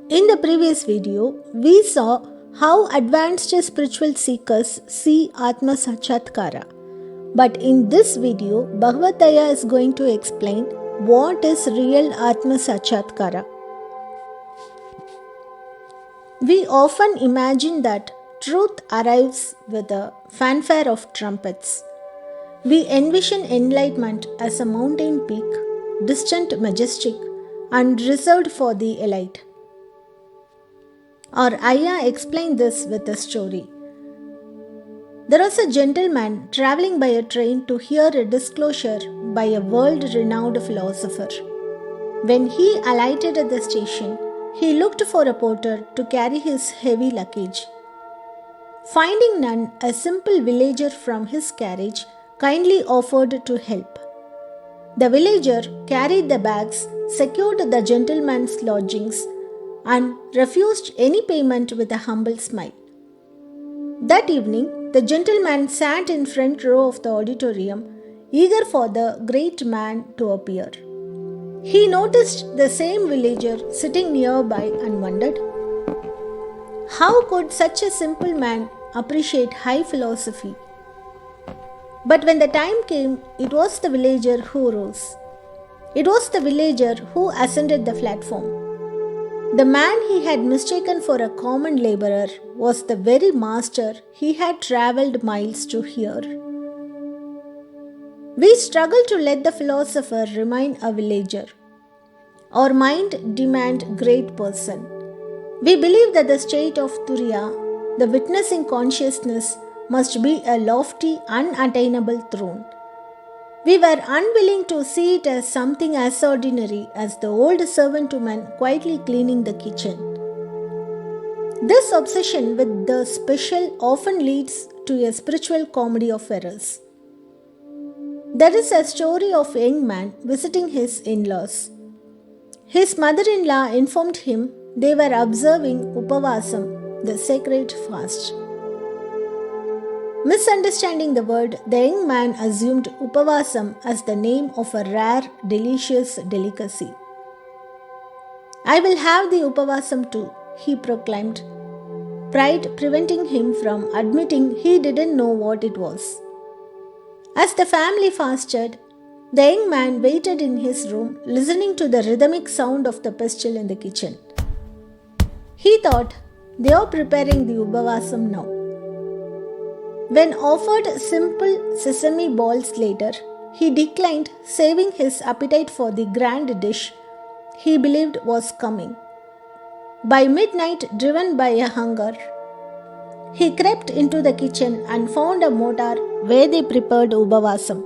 In the previous video, we saw how advanced spiritual seekers see Atma Sakshatkara. But in this video, Bhagavat Ayya is going to explain what is real Atma Sakshatkara. We often imagine that truth arrives with a fanfare of trumpets. We envision enlightenment as a mountain peak, distant, majestic, and reserved for the elite. Our Ayya explained this with a story. There was a gentleman traveling by a train to hear a disclosure by a world-renowned philosopher. When he alighted at the station, he looked for a porter to carry his heavy luggage. Finding none, a simple villager from his carriage kindly offered to help. The villager carried the bags, secured the gentleman's lodgings, and refused any payment with a humble smile. That evening, the gentleman sat in front row of the auditorium, eager for the great man to appear. He noticed the same villager sitting nearby and wondered, how could such a simple man appreciate high philosophy? But when the time came, it was the villager who rose. It was the villager who ascended the platform. The man he had mistaken for a common laborer was the very master he had travelled miles to hear. We struggle to let the philosopher remain a villager. Our mind demands great person. We believe that the state of Turiya, the witnessing consciousness, must be a lofty, unattainable throne. We were unwilling to see it as something as ordinary as the old servant woman quietly cleaning the kitchen. This obsession with the special often leads to a spiritual comedy of errors. There is a story of a young man visiting his in-laws. His mother-in-law informed him they were observing Upavasam, the sacred fast. Misunderstanding the word, the young man assumed Upavasam as the name of a rare, delicious delicacy. I will have the Upavasam too, he proclaimed, pride preventing him from admitting he didn't know what it was. As the family fasted, the young man waited in his room, listening to the rhythmic sound of the pestle in the kitchen. He thought, they are preparing the Upavasam now. When offered simple sesame balls later, he declined, saving his appetite for the grand dish he believed was coming. By midnight, driven by a hunger, he crept into the kitchen and found a mortar where they prepared Upavasam.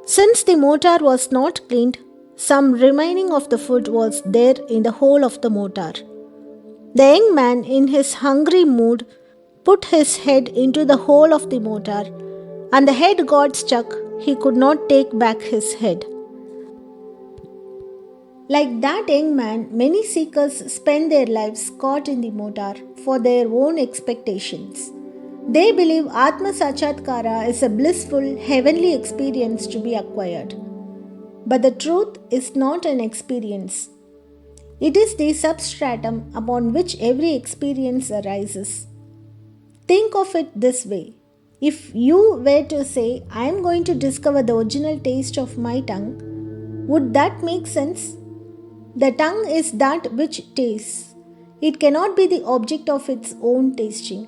Since the mortar was not cleaned, some remaining of the food was there in the hole of the mortar. The young man, in his hungry mood, put his head into the hole of the mortar, and the head got stuck. He could not take back his head. Like that young man, many seekers spend their lives caught in the mortar for their own expectations. They believe Atma Sakshatkara is a blissful, heavenly experience to be acquired. But the truth is not an experience. It is the substratum upon which every experience arises. Think of it this way. If you were to say, I am going to discover the original taste of my tongue, would that make sense? The tongue is that which tastes. It cannot be the object of its own tasting.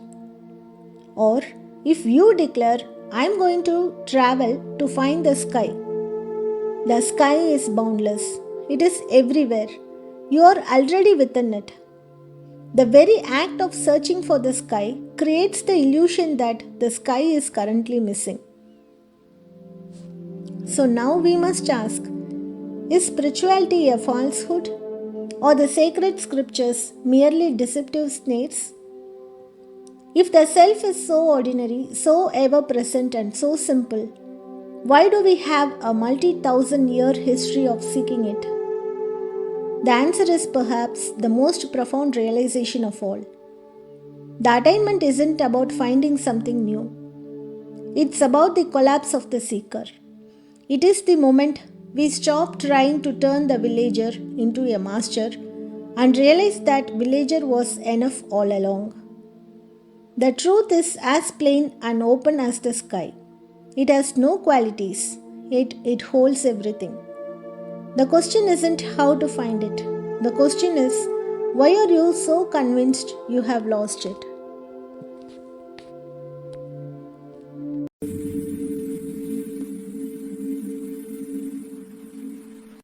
Or, if you declare, I am going to travel to find the sky. The sky is boundless. It is everywhere. You are already within it. The very act of searching for the sky creates the illusion that the sky is currently missing. So now we must ask, is spirituality a falsehood, or the sacred scriptures merely deceptive snares? If the self is so ordinary, so ever-present and so simple, why do we have a multi-thousand-year history of seeking it? The answer is perhaps the most profound realization of all. The attainment isn't about finding something new. It's about the collapse of the seeker. It is the moment we stop trying to turn the villager into a master and realized that villager was enough all along. The truth is as plain and open as the sky. It has no qualities, yet it holds everything. The question isn't how to find it. The question is, why are you so convinced you have lost it?